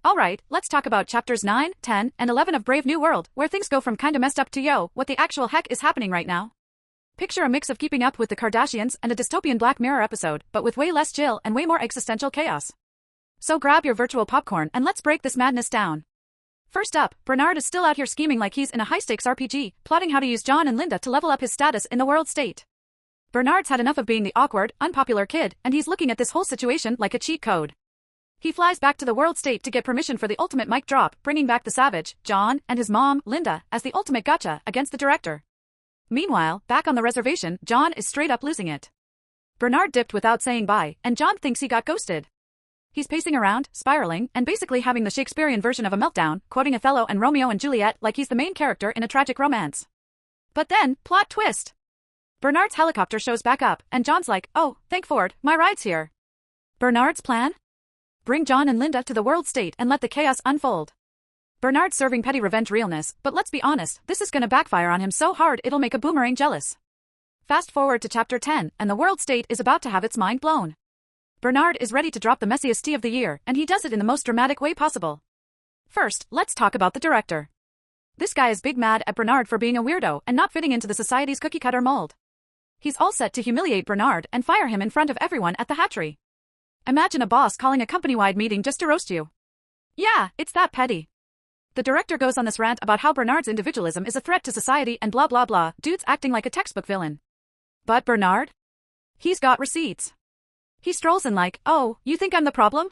Alright, let's talk about chapters 9, 10, and 11 of Brave New World, where things go from kinda messed up to yo, what the actual heck is happening right now? Picture a mix of Keeping Up with the Kardashians and a dystopian Black Mirror episode, but with way less chill and way more existential chaos. So grab your virtual popcorn and let's break this madness down. First up, Bernard is still out here scheming like he's in a high-stakes RPG, plotting how to use John and Linda to level up his status in the world state. Bernard's had enough of being the awkward, unpopular kid, and he's looking at this whole situation like a cheat code. He flies back to the world state to get permission for the ultimate mic drop, bringing back the savage, John, and his mom, Linda, as the ultimate gotcha against the director. Meanwhile, back on the reservation, John is straight up losing it. Bernard dipped without saying bye, and John thinks he got ghosted. He's pacing around, spiraling, and basically having the Shakespearean version of a meltdown, quoting Othello and Romeo and Juliet like he's the main character in a tragic romance. But then, plot twist! Bernard's helicopter shows back up, and John's like, oh, thank Ford, my ride's here. Bernard's plan? Bring John and Linda to the world state and let the chaos unfold. Bernard's serving petty revenge realness, but let's be honest, this is gonna backfire on him so hard it'll make a boomerang jealous. Fast forward to chapter 10, and the world state is about to have its mind blown. Bernard is ready to drop the messiest tea of the year, and he does it in the most dramatic way possible. First, let's talk about the director. This guy is big mad at Bernard for being a weirdo and not fitting into the society's cookie-cutter mold. He's all set to humiliate Bernard and fire him in front of everyone at the hatchery. Imagine a boss calling a company-wide meeting just to roast you. Yeah, it's that petty. The director goes on this rant about how Bernard's individualism is a threat to society and blah blah blah, dude's acting like a textbook villain. But Bernard? He's got receipts. He strolls in like, oh, you think I'm the problem?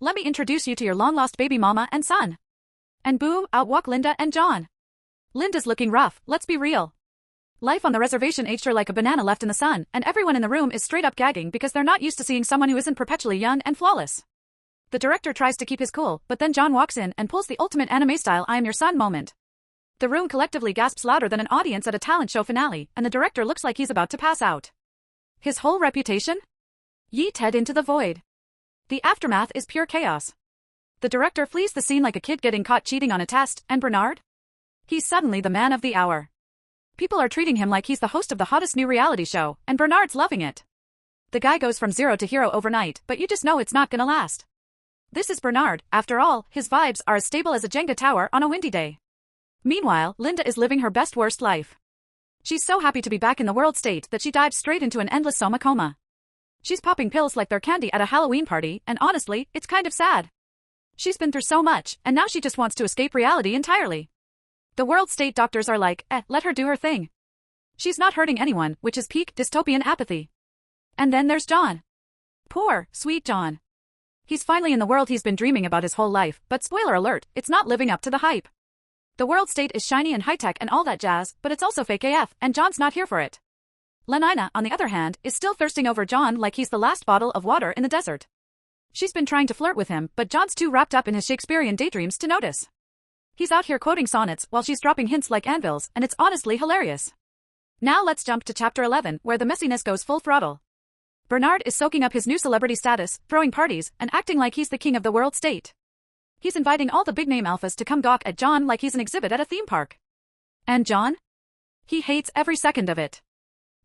Let me introduce you to your long-lost baby mama and son. And boom, out walk Linda and John. Linda's looking rough, let's be real. Life on the reservation aged her like a banana left in the sun, and everyone in the room is straight up gagging because they're not used to seeing someone who isn't perpetually young and flawless. The director tries to keep his cool, but then John walks in and pulls the ultimate anime-style I am your son moment. The room collectively gasps louder than an audience at a talent show finale, and the director looks like he's about to pass out. His whole reputation? Yeet head into the void. The aftermath is pure chaos. The director flees the scene like a kid getting caught cheating on a test, and Bernard? He's suddenly the man of the hour. People are treating him like he's the host of the hottest new reality show, and Bernard's loving it. The guy goes from zero to hero overnight, but you just know it's not gonna last. This is Bernard, after all, his vibes are as stable as a Jenga tower on a windy day. Meanwhile, Linda is living her best worst life. She's so happy to be back in the world state that she dives straight into an endless soma coma. She's popping pills like they're candy at a Halloween party, and honestly, it's kind of sad. She's been through so much, and now she just wants to escape reality entirely. The world state doctors are like, let her do her thing. She's not hurting anyone, which is peak dystopian apathy. And then there's John. Poor, sweet John. He's finally in the world he's been dreaming about his whole life, but spoiler alert, it's not living up to the hype. The world state is shiny and high-tech and all that jazz, but it's also fake AF, and John's not here for it. Lenina, on the other hand, is still thirsting over John like he's the last bottle of water in the desert. She's been trying to flirt with him, but John's too wrapped up in his Shakespearean daydreams to notice. He's out here quoting sonnets while she's dropping hints like anvils, and it's honestly hilarious. Now let's jump to chapter 11, where the messiness goes full throttle. Bernard is soaking up his new celebrity status, throwing parties, and acting like he's the king of the world state. He's inviting all the big-name alphas to come gawk at John like he's an exhibit at a theme park. And John? He hates every second of it.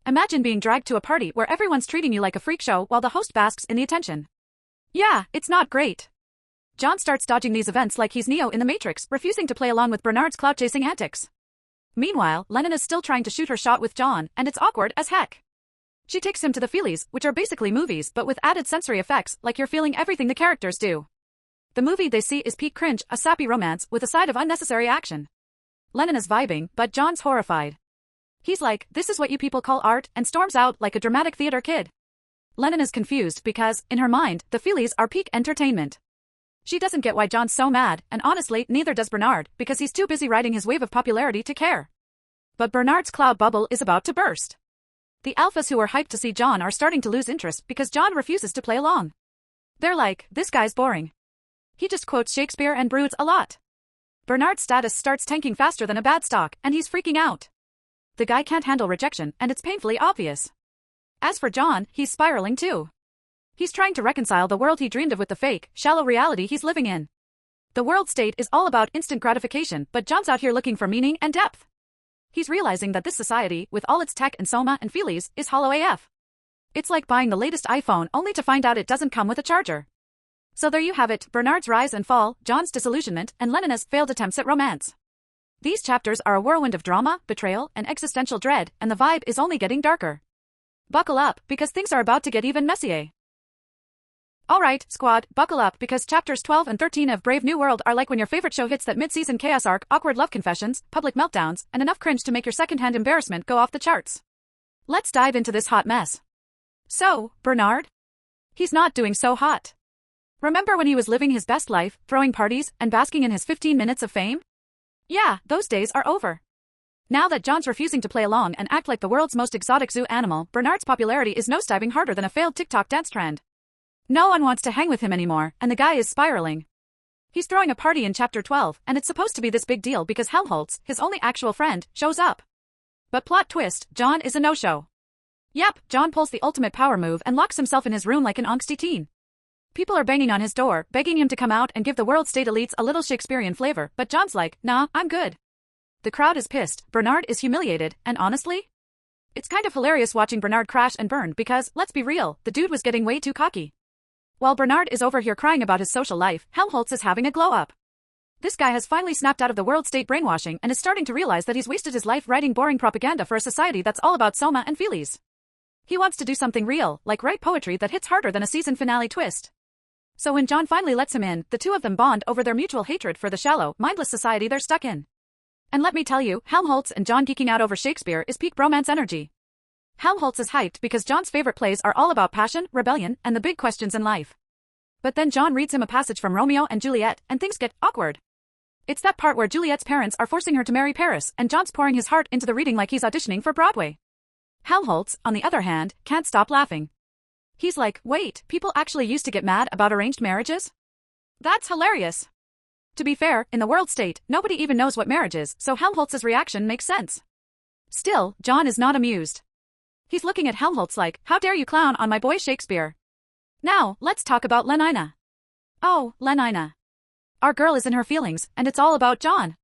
Imagine being dragged to a party where everyone's treating you like a freak show while the host basks in the attention. Yeah, it's not great. John starts dodging these events like he's Neo in the Matrix, refusing to play along with Bernard's clout-chasing antics. Meanwhile, Lenina's still trying to shoot her shot with John, and it's awkward as heck. She takes him to the feelies, which are basically movies but with added sensory effects, like you're feeling everything the characters do. The movie they see is peak cringe, a sappy romance with a side of unnecessary action. Lenina's vibing, but John's horrified. He's like, this is what you people call art, and storms out like a dramatic theater kid. Lenina's confused because, in her mind, the feelies are peak entertainment. She doesn't get why John's so mad, and honestly, neither does Bernard, because he's too busy riding his wave of popularity to care. But Bernard's cloud bubble is about to burst. The alphas who were hyped to see John are starting to lose interest because John refuses to play along. They're like, this guy's boring. He just quotes Shakespeare and broods a lot. Bernard's status starts tanking faster than a bad stock, and he's freaking out. The guy can't handle rejection, and it's painfully obvious. As for John, he's spiraling too. He's trying to reconcile the world he dreamed of with the fake, shallow reality he's living in. The world state is all about instant gratification, but John's out here looking for meaning and depth. He's realizing that this society, with all its tech and soma and feelies, is hollow AF. It's like buying the latest iPhone only to find out it doesn't come with a charger. So there you have it, Bernard's rise and fall, John's disillusionment, and Lenina's failed attempts at romance. These chapters are a whirlwind of drama, betrayal, and existential dread, and the vibe is only getting darker. Buckle up, because things are about to get even messier. Alright, squad, buckle up because chapters 12 and 13 of Brave New World are like when your favorite show hits that mid-season chaos arc, awkward love confessions, public meltdowns, and enough cringe to make your secondhand embarrassment go off the charts. Let's dive into this hot mess. So, Bernard? He's not doing so hot. Remember when he was living his best life, throwing parties, and basking in his 15 minutes of fame? Yeah, those days are over. Now that John's refusing to play along and act like the world's most exotic zoo animal, Bernard's popularity is nosediving harder than a failed TikTok dance trend. No one wants to hang with him anymore, and the guy is spiraling. He's throwing a party in chapter 12, and it's supposed to be this big deal because Helmholtz, his only actual friend, shows up. But plot twist, John is a no-show. Yep, John pulls the ultimate power move and locks himself in his room like an angsty teen. People are banging on his door, begging him to come out and give the world state elites a little Shakespearean flavor, but John's like, nah, I'm good. The crowd is pissed, Bernard is humiliated, and honestly? It's kind of hilarious watching Bernard crash and burn because, let's be real, the dude was getting way too cocky. While Bernard is over here crying about his social life, Helmholtz is having a glow-up. This guy has finally snapped out of the world state brainwashing and is starting to realize that he's wasted his life writing boring propaganda for a society that's all about soma and feelies. He wants to do something real, like write poetry that hits harder than a season finale twist. So when John finally lets him in, the two of them bond over their mutual hatred for the shallow, mindless society they're stuck in. And let me tell you, Helmholtz and John geeking out over Shakespeare is peak bromance energy. Helmholtz is hyped because John's favorite plays are all about passion, rebellion, and the big questions in life. But then John reads him a passage from Romeo and Juliet, and things get awkward. It's that part where Juliet's parents are forcing her to marry Paris, and John's pouring his heart into the reading like he's auditioning for Broadway. Helmholtz, on the other hand, can't stop laughing. He's like, wait, people actually used to get mad about arranged marriages? That's hilarious. To be fair, in the world state, nobody even knows what marriage is, so Helmholtz's reaction makes sense. Still, John is not amused. He's looking at Helmholtz like, how dare you clown on my boy Shakespeare? Now, let's talk about Lenina. Oh, Lenina. Our girl is in her feelings, and it's all about John.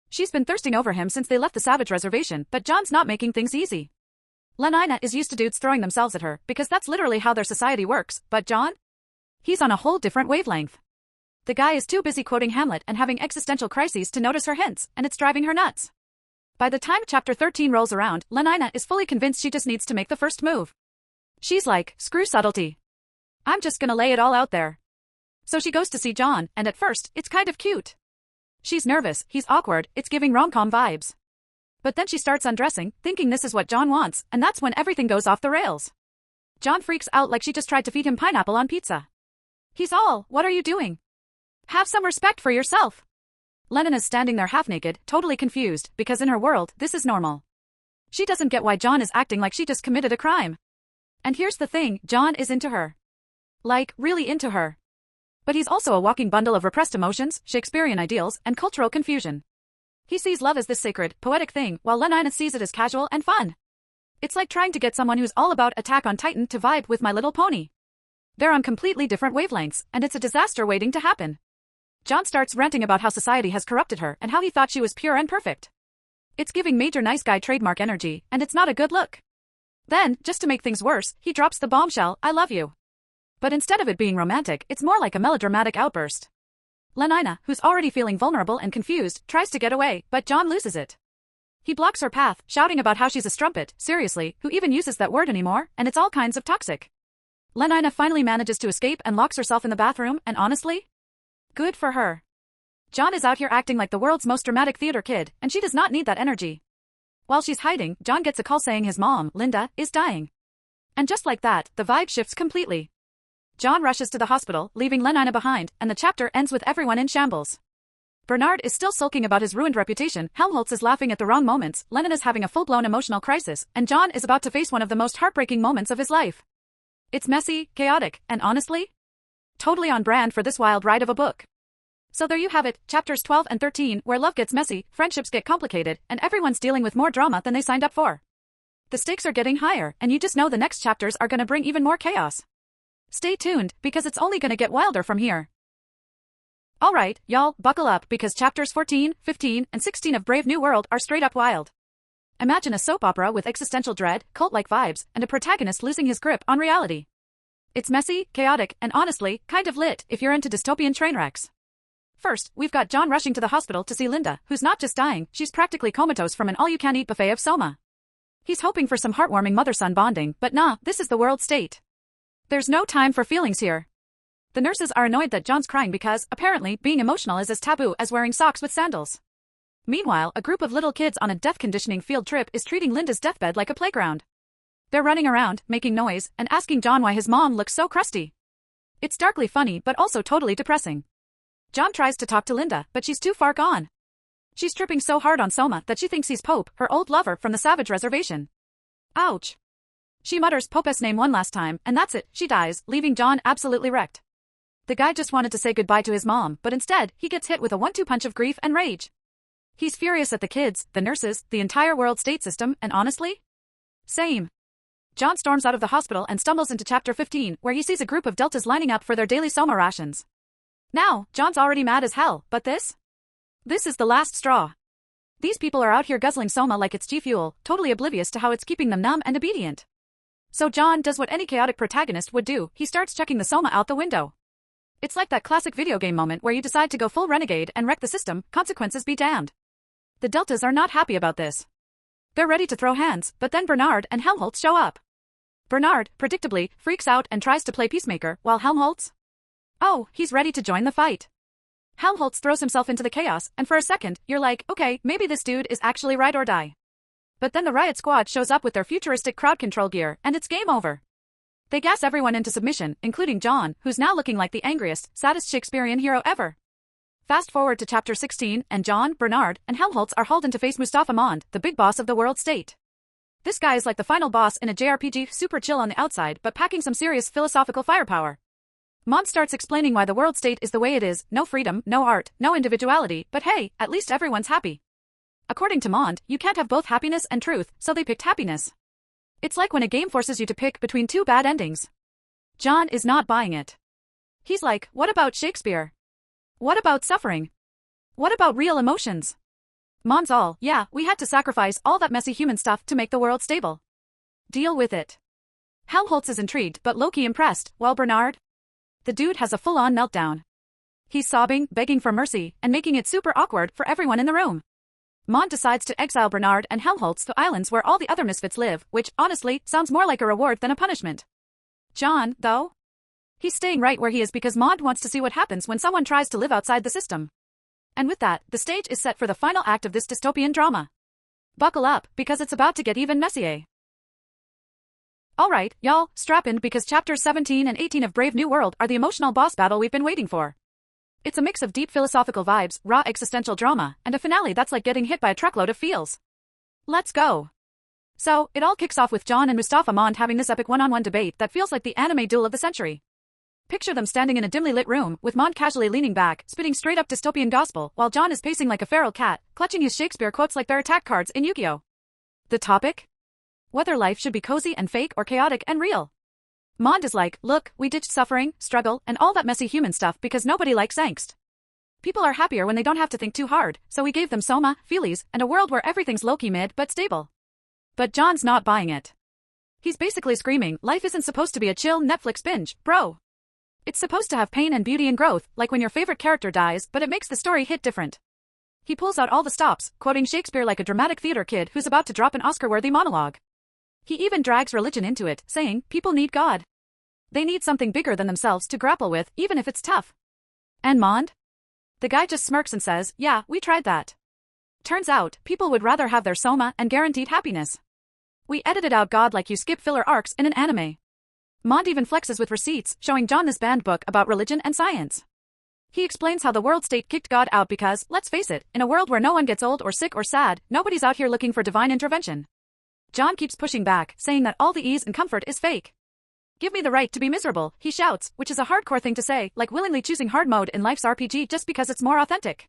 She's been thirsting over him since they left the Savage Reservation, but John's not making things easy. Lenina is used to dudes throwing themselves at her, because that's literally how their society works, but John? He's on a whole different wavelength. The guy is too busy quoting Hamlet and having existential crises to notice her hints, and it's driving her nuts. By the time chapter 13 rolls around, Lenina is fully convinced she just needs to make the first move. She's like, screw subtlety. I'm just gonna lay it all out there. So she goes to see John, and at first, it's kind of cute. She's nervous, he's awkward, it's giving rom-com vibes. But then she starts undressing, thinking this is what John wants, and that's when everything goes off the rails. John freaks out like she just tried to feed him pineapple on pizza. He's all, what are you doing? Have some respect for yourself. Lenina's standing there half-naked, totally confused, because in her world, this is normal. She doesn't get why John is acting like she just committed a crime. And here's the thing, John is into her. Like, really into her. But he's also a walking bundle of repressed emotions, Shakespearean ideals, and cultural confusion. He sees love as this sacred, poetic thing, while Lenina sees it as casual and fun. It's like trying to get someone who's all about Attack on Titan to vibe with My Little Pony. They're on completely different wavelengths, and it's a disaster waiting to happen. John starts ranting about how society has corrupted her and how he thought she was pure and perfect. It's giving major nice guy trademark energy, and it's not a good look. Then, just to make things worse, he drops the bombshell, I love you. But instead of it being romantic, it's more like a melodramatic outburst. Lenina, who's already feeling vulnerable and confused, tries to get away, but John loses it. He blocks her path, shouting about how she's a strumpet, seriously, who even uses that word anymore, and it's all kinds of toxic. Lenina finally manages to escape and locks herself in the bathroom, and honestly? Good for her. John is out here acting like the world's most dramatic theater kid, and she does not need that energy. While she's hiding, John gets a call saying his mom, Linda, is dying. And just like that, the vibe shifts completely. John rushes to the hospital, leaving Lenina behind, and the chapter ends with everyone in shambles. Bernard is still sulking about his ruined reputation, Helmholtz is laughing at the wrong moments, Lenina's having a full-blown emotional crisis, and John is about to face one of the most heartbreaking moments of his life. It's messy, chaotic, and honestly, totally on brand for this wild ride of a book. So there you have it, chapters 12 and 13, where love gets messy, friendships get complicated, and everyone's dealing with more drama than they signed up for. The stakes are getting higher, and you just know the next chapters are gonna bring even more chaos. Stay tuned, because it's only gonna get wilder from here. Alright, y'all, buckle up because chapters 14, 15, and 16 of Brave New World are straight up wild. Imagine a soap opera with existential dread, cult-like vibes, and a protagonist losing his grip on reality. It's messy, chaotic, and honestly, kind of lit if you're into dystopian train wrecks. First, we've got John rushing to the hospital to see Linda, who's not just dying, she's practically comatose from an all-you-can-eat buffet of soma. He's hoping for some heartwarming mother-son bonding, but nah, this is the world state. There's no time for feelings here. The nurses are annoyed that John's crying because, apparently, being emotional is as taboo as wearing socks with sandals. Meanwhile, a group of little kids on a death conditioning field trip is treating Linda's deathbed like a playground. They're running around, making noise, and asking John why his mom looks so crusty. It's darkly funny but also totally depressing. John tries to talk to Linda, but she's too far gone. She's tripping so hard on Soma that she thinks he's Pope, her old lover from the Savage Reservation. Ouch. She mutters Pope's name one last time, and that's it, she dies, leaving John absolutely wrecked. The guy just wanted to say goodbye to his mom, but instead, he gets hit with a 1-2 punch of grief and rage. He's furious at the kids, the nurses, the entire world state system, and honestly? Same. John storms out of the hospital and stumbles into chapter 15, where he sees a group of deltas lining up for their daily soma rations. Now, John's already mad as hell, but this? This is the last straw. These people are out here guzzling soma like it's G-fuel, totally oblivious to how it's keeping them numb and obedient. So John does what any chaotic protagonist would do, he starts chucking the soma out the window. It's like that classic video game moment where you decide to go full renegade and wreck the system, consequences be damned. The deltas are not happy about this. They're ready to throw hands, but then Bernard and Helmholtz show up. Bernard, predictably, freaks out and tries to play peacemaker, while Helmholtz? Oh, he's ready to join the fight. Helmholtz throws himself into the chaos, and for a second, you're like, okay, maybe this dude is actually ride or die. But then the riot squad shows up with their futuristic crowd control gear, and it's game over. They gas everyone into submission, including John, who's now looking like the angriest, saddest Shakespearean hero ever. Fast forward to chapter 16, and John, Bernard, and Helmholtz are hauled in to face Mustafa Mond, the big boss of the world state. This guy is like the final boss in a JRPG, super chill on the outside but packing some serious philosophical firepower. Mond starts explaining why the world state is the way it is, no freedom, no art, no individuality, but hey, at least everyone's happy. According to Mond, you can't have both happiness and truth, so they picked happiness. It's like when a game forces you to pick between two bad endings. John is not buying it. He's like, what about Shakespeare? What about suffering? What about real emotions? Mond's all, yeah, we had to sacrifice all that messy human stuff to make the world stable. Deal with it. Helmholtz is intrigued but low-key impressed, while Bernard? The dude has a full-on meltdown. He's sobbing, begging for mercy, and making it super awkward for everyone in the room. Mond decides to exile Bernard and Helmholtz to islands where all the other misfits live, which, honestly, sounds more like a reward than a punishment. John, though? He's staying right where he is because Mond wants to see what happens when someone tries to live outside the system. And with that, the stage is set for the final act of this dystopian drama. Buckle up, because it's about to get even messier. Alright, y'all, strap in because chapters 17 and 18 of Brave New World are the emotional boss battle we've been waiting for. It's a mix of deep philosophical vibes, raw existential drama, and a finale that's like getting hit by a truckload of feels. Let's go. So, it all kicks off with John and Mustafa Mond having this epic one-on-one debate that feels like the anime duel of the century. Picture them standing in a dimly lit room, with Mond casually leaning back, spitting straight-up dystopian gospel, while John is pacing like a feral cat, clutching his Shakespeare quotes like they're attack cards in Yu-Gi-Oh! The topic? Whether life should be cozy and fake or chaotic and real. Mond is like, look, we ditched suffering, struggle, and all that messy human stuff because nobody likes angst. People are happier when they don't have to think too hard, so we gave them soma, feelies, and a world where everything's low-key mid but stable. But John's not buying it. He's basically screaming, life isn't supposed to be a chill Netflix binge, bro. It's supposed to have pain and beauty and growth, like when your favorite character dies, but it makes the story hit different. He pulls out all the stops, quoting Shakespeare like a dramatic theater kid who's about to drop an Oscar-worthy monologue. He even drags religion into it, saying, people need God. They need something bigger than themselves to grapple with, even if it's tough. And Mond? The guy just smirks and says, yeah, we tried that. Turns out, people would rather have their soma and guaranteed happiness. We edited out God like you skip filler arcs in an anime. Mond even flexes with receipts, showing John this banned book about religion and science. He explains how the world state kicked God out because, let's face it, in a world where no one gets old or sick or sad, nobody's out here looking for divine intervention. John keeps pushing back, saying that all the ease and comfort is fake. Give me the right to be miserable, he shouts, which is a hardcore thing to say, like willingly choosing hard mode in life's RPG just because it's more authentic.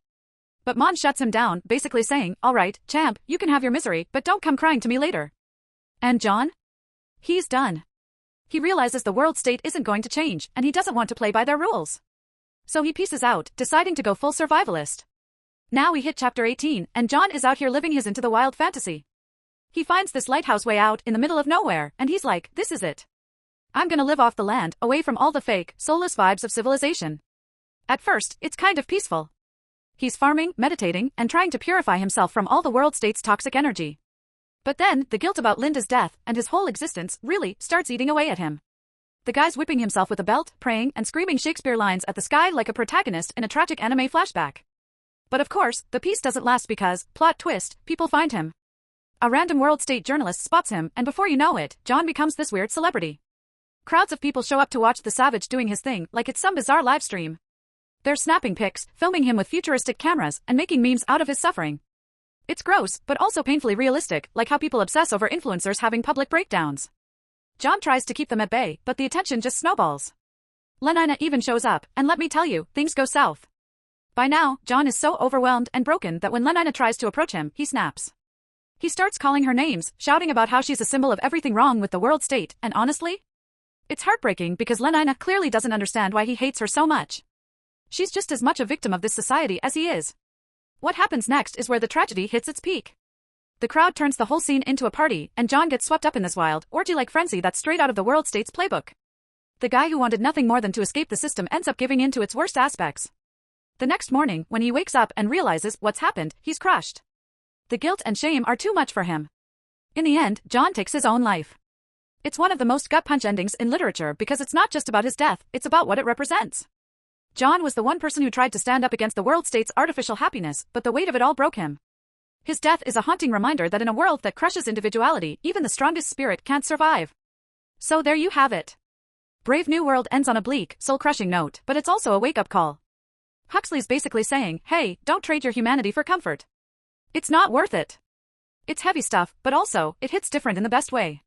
But Mond shuts him down, basically saying, alright, champ, you can have your misery, but don't come crying to me later. And John? He's done. He realizes the world state isn't going to change, and he doesn't want to play by their rules. So he pieces out, deciding to go full survivalist. Now we hit chapter 18, and John is out here living his into the wild fantasy. He finds this lighthouse way out in the middle of nowhere, and he's like, this is it. I'm gonna live off the land, away from all the fake, soulless vibes of civilization. At first, it's kind of peaceful. He's farming, meditating, and trying to purify himself from all the world state's toxic energy. But then, the guilt about Linda's death, and his whole existence, really, starts eating away at him. The guy's whipping himself with a belt, praying, and screaming Shakespeare lines at the sky like a protagonist in a tragic anime flashback. But of course, the peace doesn't last because, plot twist, people find him. A random world state journalist spots him, and before you know it, John becomes this weird celebrity. Crowds of people show up to watch the savage doing his thing like it's some bizarre live stream. They're snapping pics, filming him with futuristic cameras, and making memes out of his suffering. It's gross, but also painfully realistic, like how people obsess over influencers having public breakdowns. John tries to keep them at bay, but the attention just snowballs. Lenina even shows up, and let me tell you, things go south. By now, John is so overwhelmed and broken that when Lenina tries to approach him, he snaps. He starts calling her names, shouting about how she's a symbol of everything wrong with the world state, and honestly, it's heartbreaking because Lenina clearly doesn't understand why he hates her so much. She's just as much a victim of this society as he is. What happens next is where the tragedy hits its peak. The crowd turns the whole scene into a party, and John gets swept up in this wild, orgy-like frenzy that's straight out of the world state's playbook. The guy who wanted nothing more than to escape the system ends up giving in to its worst aspects. The next morning, when he wakes up and realizes what's happened, he's crushed. The guilt and shame are too much for him. In the end, John takes his own life. It's one of the most gut-punch endings in literature because it's not just about his death, it's about what it represents. John was the one person who tried to stand up against the world state's artificial happiness, but the weight of it all broke him. His death is a haunting reminder that in a world that crushes individuality, even the strongest spirit can't survive. So there you have it. Brave New World ends on a bleak, soul-crushing note, but it's also a wake-up call. Huxley's basically saying, hey, don't trade your humanity for comfort. It's not worth it. It's heavy stuff, but also, it hits different in the best way.